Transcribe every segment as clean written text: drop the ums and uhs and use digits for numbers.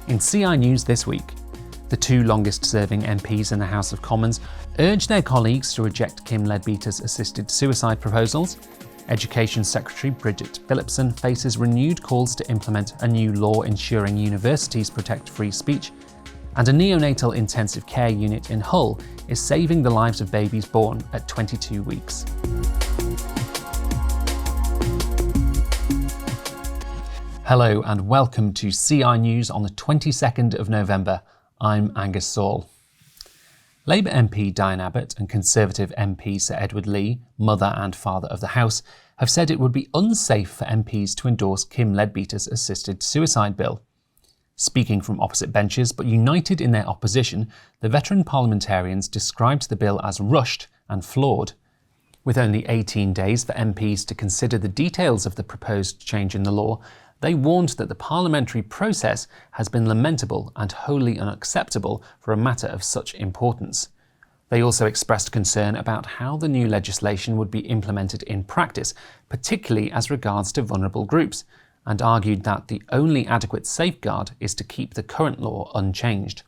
In CI News this week, the two longest-serving MPs in the House of Commons urge their colleagues to reject Kim Leadbeater's assisted suicide proposals. Education Secretary Bridget Phillipson faces renewed calls to implement a new law ensuring universities protect free speech. And a neonatal intensive care unit in Hull is saving the lives of babies born at 22 weeks. Hello and welcome to CI News on the 22nd of November. I'm Angus Saul. Labour MP Diane Abbott and Conservative MP Sir Edward Lee, mother and father of the House, have said it would be unsafe for MPs to endorse Kim Leadbeater's assisted suicide bill. Speaking from opposite benches but united in their opposition, the veteran parliamentarians described the bill as rushed and flawed. With only 18 days for MPs to consider the details of the proposed change in the law, they warned that the parliamentary process has been lamentable and wholly unacceptable for a matter of such importance. They also expressed concern about how the new legislation would be implemented in practice, particularly as regards to vulnerable groups, and argued that the only adequate safeguard is to keep the current law unchanged.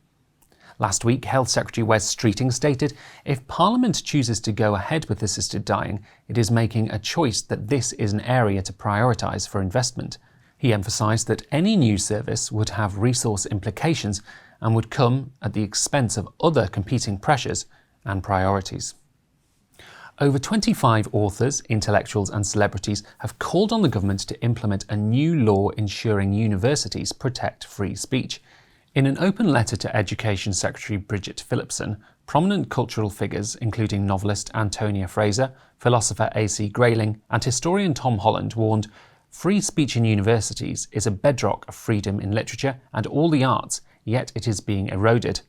Last week, Health Secretary Wes Streeting stated if Parliament chooses to go ahead with assisted dying, it is making a choice that this is an area to prioritise for investment. He emphasised that any new service would have resource implications and would come at the expense of other competing pressures and priorities. Over 25 authors, intellectuals and celebrities have called on the government to implement a new law ensuring universities protect free speech. In an open letter to Education Secretary Bridget Phillipson, prominent cultural figures including novelist Antonia Fraser, philosopher A.C. Grayling and historian Tom Holland warned free speech in universities is a bedrock of freedom in literature and all the arts, yet it is being eroded.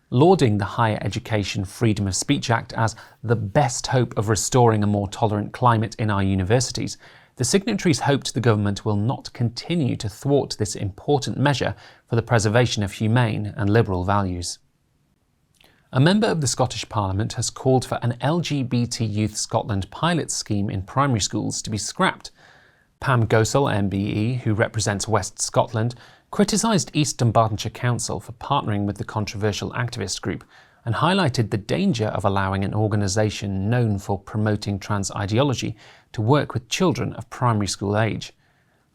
Lauding the Higher Education Freedom of Speech Act as the best hope of restoring a more tolerant climate in our universities, the signatories hoped the government will not continue to thwart this important measure for the preservation of humane and liberal values. A member of the Scottish Parliament has called for an LGBT Youth Scotland pilot scheme in primary schools to be scrapped. Pam Gosal MBE, who represents West Scotland, criticised East Dunbartonshire Council for partnering with the controversial activist group and highlighted the danger of allowing an organisation known for promoting trans ideology to work with children of primary school age.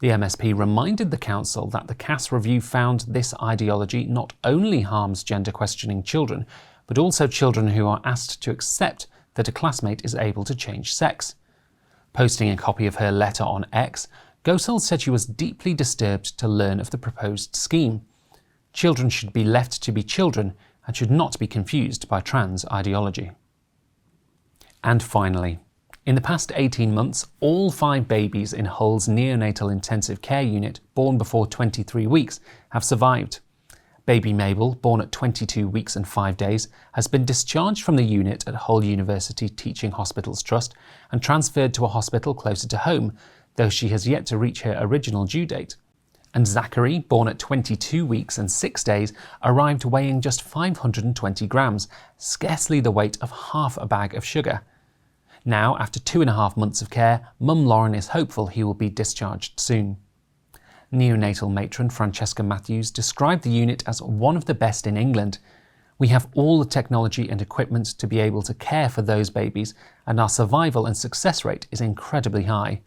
The MSP reminded the council that the Cass review found this ideology not only harms gender-questioning children, but also children who are asked to accept that a classmate is able to change sex. Posting a copy of her letter on X, Gosal said she was deeply disturbed to learn of the proposed scheme. Children should be left to be children and should not be confused by trans ideology. And finally, in the past 18 months, all 5 babies in Hull's neonatal intensive care unit born before 23 weeks have survived. Baby Mabel, born at 22 weeks and 5 days, has been discharged from the unit at Hull University Teaching Hospitals Trust and transferred to a hospital closer to home, though she has yet to reach her original due date. And Zachary, born at 22 weeks and 6 days, arrived weighing just 520 grams, scarcely the weight of half a bag of sugar. Now, after 2.5 months of care, Mum Lauren is hopeful he will be discharged soon. Neonatal matron Francesca Matthews described the unit as one of the best in England. We have all the technology and equipment to be able to care for those babies, and our survival and success rate is incredibly high.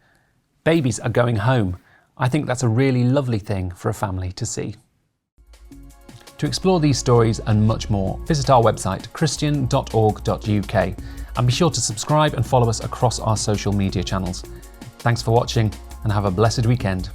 Babies are going home. I think that's a really lovely thing for a family to see. To explore these stories and much more, visit our website christian.org.uk and be sure to subscribe and follow us across our social media channels. Thanks for watching and have a blessed weekend.